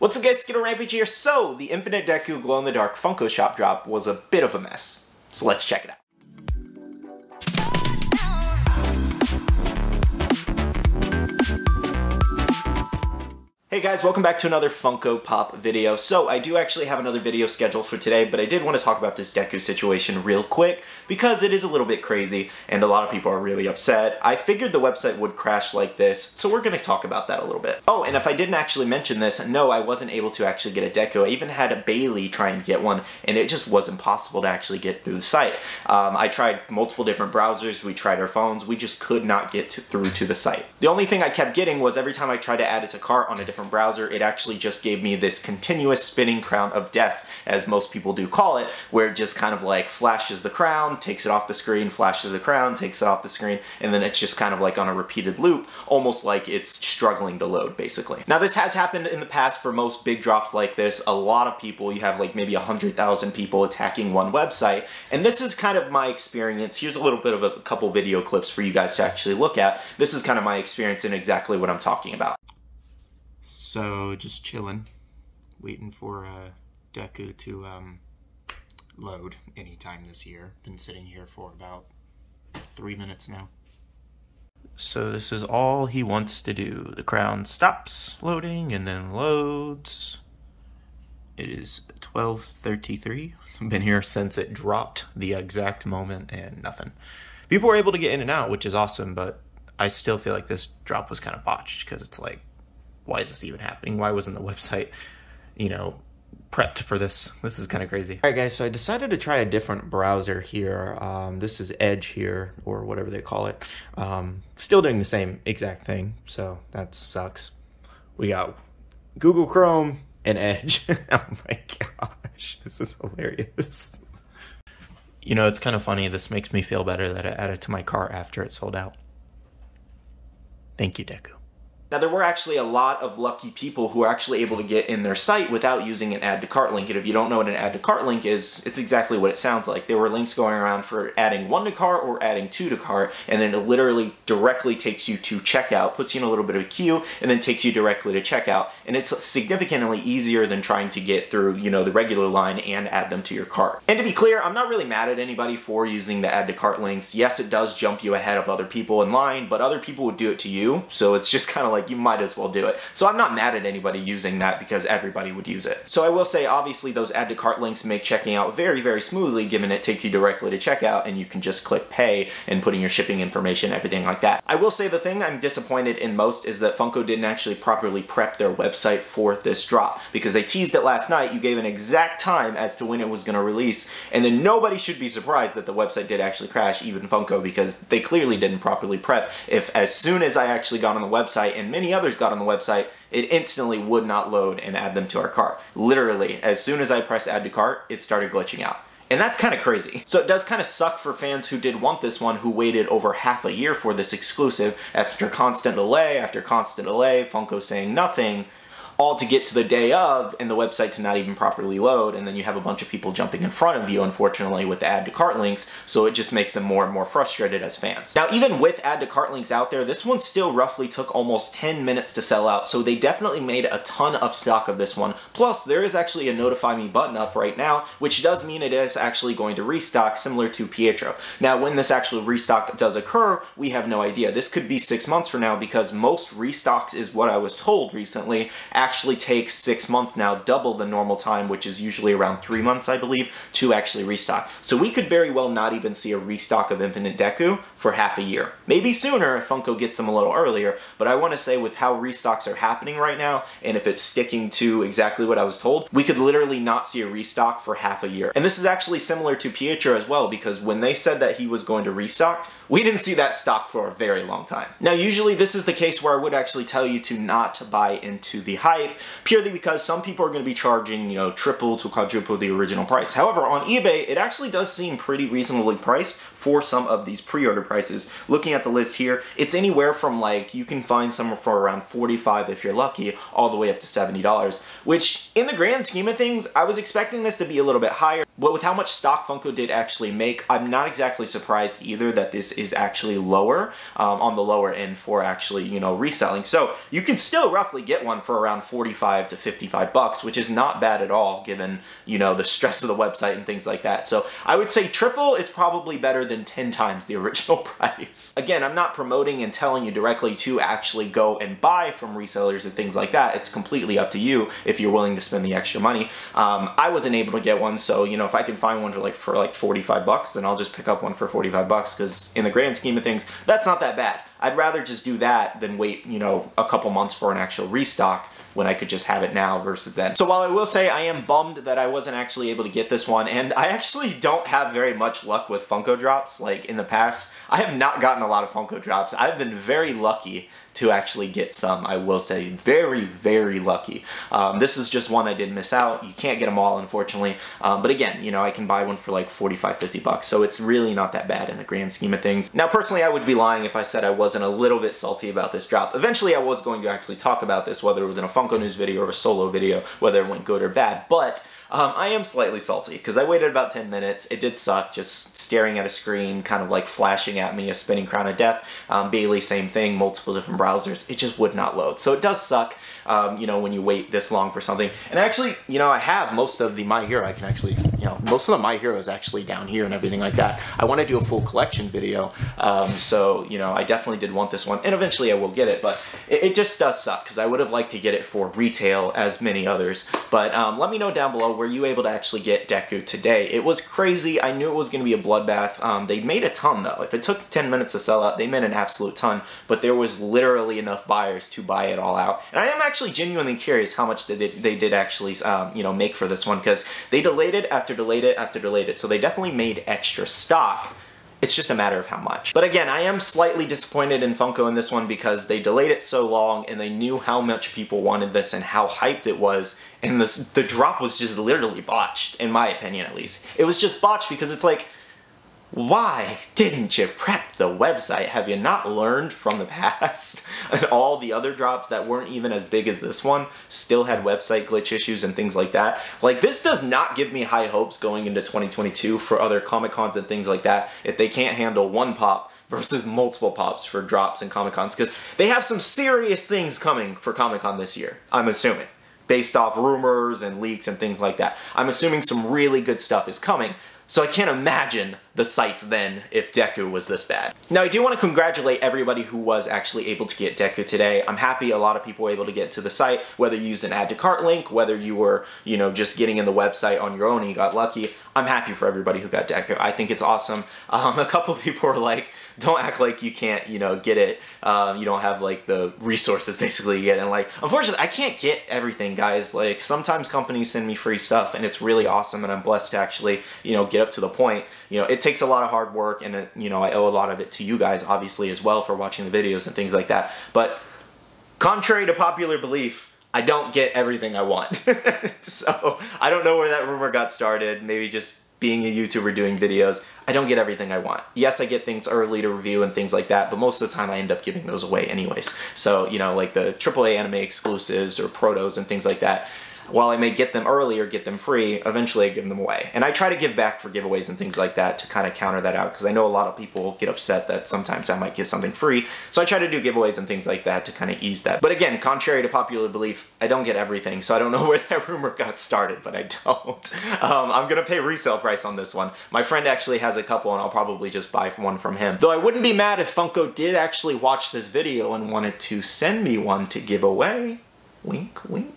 What's up guys, Skittlerampage here. So, the Infinite Deku glow-in-the-dark Funko Shop drop was a bit of a mess. So let's check it out. Hey guys, welcome back to another Funko Pop video. So I do actually have another video scheduled for today, but I did want to talk about this Deku situation real quick because it is a little bit crazy and a lot of people are really upset. I figured the website would crash like this, so we're going to talk about that a little bit. Oh, and if I didn't actually mention this, no, I wasn't able to actually get a Deku. I even had a Bailey trying to get one, and it just wasn't possible to actually get through the site. I tried multiple different browsers, we tried our phones, we just could not get through to the site. The only thing I kept getting was every time I tried to add it to cart on a different browser, it actually just gave me this continuous spinning crown of death, as most people do call it, where it just kind of like flashes the crown, takes it off the screen, flashes the crown, takes it off the screen, and then it's just kind of like on a repeated loop, almost like it's struggling to load, basically. Now this has happened in the past for most big drops like this. A lot of people, you have like maybe 100,000 people attacking one website, and this is kind of my experience. Here's a little bit of a couple video clips for you guys to actually look at. This is kind of my experience and exactly what I'm talking about. So just chilling, waiting for Deku to load anytime this year. Been sitting here for about 3 minutes now. So this is all he wants to do. The crown stops loading and then loads. It is 12:33. I've been here since it dropped the exact moment and nothing. People were able to get in and out, which is awesome, but I still feel like this drop was kind of botched because it's like, why is this even happening? Why wasn't the website, you know, prepped for this? This is kind of crazy. All right, guys, so I decided to try a different browser here. This is Edge here, or whatever they call it. Still doing the same exact thing, so that sucks. We got Google Chrome and Edge. Oh my gosh, this is hilarious. You know, it's kind of funny. This makes me feel better that I added to my cart after it sold out. Thank you, Deku. Now there were actually a lot of lucky people who were actually able to get in their site without using an add to cart link. And if you don't know what an add to cart link is, it's exactly what it sounds like. There were links going around for adding 1 to cart or adding 2 to cart, and then it literally directly takes you to checkout, puts you in a little bit of a queue, and then takes you directly to checkout. And it's significantly easier than trying to get through, you know, the regular line and add them to your cart. And to be clear, I'm not really mad at anybody for using the add to cart links. Yes, it does jump you ahead of other people in line, but other people would do it to you, so it's just kind of like you might as well do it. So I'm not mad at anybody using that because everybody would use it. So I will say, obviously, those add to cart links make checking out very, very smoothly, given it takes you directly to checkout and you can just click pay and put in your shipping information, everything like that. I will say the thing I'm disappointed in most is that Funko didn't actually properly prep their website for this drop, because they teased it last night. You gave an exact time as to when it was going to release, and then nobody should be surprised that the website did actually crash, even Funko, because they clearly didn't properly prep. If as soon as I actually got on the website, and many others got on the website, it instantly would not load and add them to our cart. Literally, as soon as I pressed add to cart, it started glitching out. And that's kind of crazy. So it does kind of suck for fans who did want this one, who waited over half a year for this exclusive, after constant delay, Funko saying nothing, all to get to the day of and the website to not even properly load, and then you have a bunch of people jumping in front of you, unfortunately, with the add to cart links, so it just makes them more and more frustrated as fans. Now, even with add to cart links out there, this one still roughly took almost 10 minutes to sell out, so they definitely made a ton of stock of this one. Plus, there is actually a notify me button up right now, which does mean it is actually going to restock, similar to Pietro. Now, when this actual restock does occur, we have no idea. This could be 6 months from now, because most restocks, is what I was told recently, actually takes 6 months now, double the normal time, which is usually around 3 months, I believe, to actually restock. So we could very well not even see a restock of Infinite Deku for half a year. Maybe sooner if Funko gets them a little earlier, but I want to say, with how restocks are happening right now, and if it's sticking to exactly what I was told, we could literally not see a restock for half a year. And this is actually similar to Pietro as well, because when they said that he was going to restock, we didn't see that stock for a very long time. Now, usually this is the case where I would actually tell you to not buy into the hype, purely because some people are going to be charging, you know, triple to quadruple the original price. However, on eBay, it actually does seem pretty reasonably priced for some of these pre-order prices. Looking at the list here, it's anywhere from, like, you can find some for around $45 if you're lucky, all the way up to $70, which in the grand scheme of things, I was expecting this to be a little bit higher, but with how much stock Funko did actually make, I'm not exactly surprised either that this is actually lower, on the lower end for actually, you know, reselling. So you can still roughly get one for around 45 to 55 bucks, which is not bad at all given, you know, the stress of the website and things like that. So I would say triple is probably better than 10 times the original price. Again, I'm not promoting and telling you directly to actually go and buy from resellers and things like that. It's completely up to you if you're willing to spend the extra money. I wasn't able to get one, so, you know, if I can find one for like 45 bucks, then I'll just pick up one for 45 bucks, because in the grand scheme of things, that's not that bad. I'd rather just do that than wait, you know, a couple months for an actual restock when I could just have it now versus then. So while I will say I am bummed that I wasn't actually able to get this one, and I actually don't have very much luck with Funko drops. Like in the past, I have not gotten a lot of Funko drops. I've been very lucky to actually get some, I will say. Very, very lucky. This is just one I did miss out. You can't get them all, unfortunately. But again, you know, I can buy one for like 45, 50 bucks, so it's really not that bad in the grand scheme of things. Now, personally, I would be lying if I said I wasn't a little bit salty about this drop. Eventually, I was going to actually talk about this, whether it was in a Funko News video or a solo video, whether it went good or bad, but I am slightly salty because I waited about 10 minutes. It did suck, just staring at a screen, kind of like flashing at me a spinning crown of death. Bailey, same thing, multiple different browsers. It just would not load. So it does suck, you know, when you wait this long for something. And actually, you know, I have most of the My Hero. I can actually, you know, most of the My Hero is actually down here and everything like that. I want to do a full collection video. So, you know, I definitely did want this one, and eventually I will get it, but it just does suck because I would have liked to get it for retail as many others. But let me know down below, were you able to actually get Deku today? It was crazy. I knew it was going to be a bloodbath. They made a ton though. If it took 10 minutes to sell out, they made an absolute ton, but there was literally enough buyers to buy it all out. And I am actually genuinely curious how much they did actually, you know, make for this one, because they delayed it after delayed it after delayed it. So they definitely made extra stock. It's just a matter of how much. But again, I am slightly disappointed in Funko in this one because they delayed it so long and they knew how much people wanted this and how hyped it was, and the drop was just literally botched, in my opinion at least. It was just botched because it's like, why didn't you prep the website? Have you not learned from the past? And all the other drops that weren't even as big as this one still had website glitch issues and things like that. Like, this does not give me high hopes going into 2022 for other Comic-Cons and things like that if they can't handle one pop versus multiple pops for drops and Comic-Cons, because they have some serious things coming for Comic-Con this year, I'm assuming, based off rumors and leaks and things like that. I'm assuming some really good stuff is coming. So I can't imagine the sights then if Deku was this bad. Now, I do want to congratulate everybody who was actually able to get Deku today. I'm happy a lot of people were able to get to the site, whether you used an add to cart link, whether you were, you know, just getting in the website on your own and you got lucky. I'm happy for everybody who got Deku. I think it's awesome. A couple people were like, don't act like you can't, you know, get it. You don't have, like, the resources, basically, to get it. And, like, unfortunately, I can't get everything, guys. Like, sometimes companies send me free stuff, and it's really awesome, and I'm blessed to actually, you know, get up to the point. You know, it takes a lot of hard work, and, it, you know, I owe a lot of it to you guys, obviously, as well, for watching the videos and things like that. But, contrary to popular belief, I don't get everything I want. So, I don't know where that rumor got started. Maybe just being a YouTuber doing videos, I don't get everything I want. Yes, I get things early to review and things like that, but most of the time I end up giving those away anyways. So, you know, like the AAA anime exclusives or protos and things like that, while I may get them early or get them free, eventually I give them away. And I try to give back for giveaways and things like that to kind of counter that out, because I know a lot of people get upset that sometimes I might get something free. So I try to do giveaways and things like that to kind of ease that. But again, contrary to popular belief, I don't get everything, so I don't know where that rumor got started, but I don't. I'm gonna pay resale price on this one. My friend actually has a couple, and I'll probably just buy one from him. Though I wouldn't be mad if Funko did actually watch this video and wanted to send me one to give away. Wink, wink.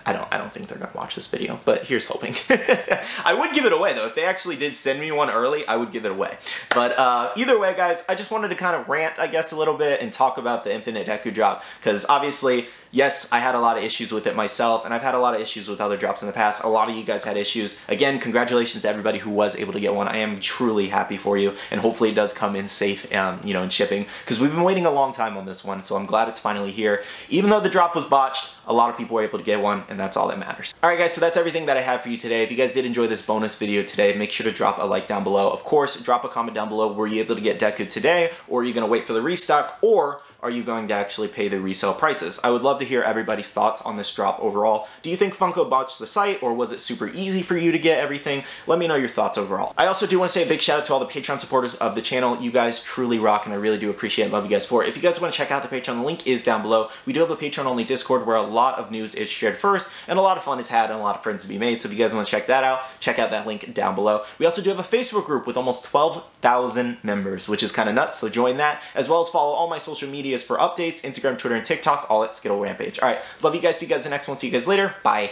I don't think they're gonna watch this video, but here's hoping. I would give it away though. If they actually did send me one early, I would give it away. But either way, guys, I just wanted to kind of rant, I guess, a little bit and talk about the Infinite Deku drop, because obviously, yes, I had a lot of issues with it myself, and I've had a lot of issues with other drops in the past. A lot of you guys had issues. Again, congratulations to everybody who was able to get one. I am truly happy for you, and hopefully it does come in safe, you know, in shipping, because we've been waiting a long time on this one, so I'm glad it's finally here. Even though the drop was botched, a lot of people were able to get one, and that's all that matters. Alright guys, so that's everything that I have for you today. If you guys did enjoy this bonus video today, make sure to drop a like down below. Of course, drop a comment down below. Were you able to get Deku today, or are you going to wait for the restock, or are you going to actually pay the resale prices? I would love to hear everybody's thoughts on this drop overall. Do you think Funko botched the site, or was it super easy for you to get everything? Let me know your thoughts overall. I also do want to say a big shout out to all the Patreon supporters of the channel. You guys truly rock, and I really do appreciate and love you guys for it. If you guys want to check out the Patreon, the link is down below. We do have a Patreon-only Discord where a lot of news is shared first, and a lot of fun is had, and a lot of friends to be made. So if you guys want to check that out, check out that link down below. We also do have a Facebook group with almost 12,000 members, which is kind of nuts, so join that, as well as follow all my social medias for updates, Instagram, Twitter, and TikTok, all at Skittlerampage. Alright, love you guys, see you guys in the next one, see you guys later, bye.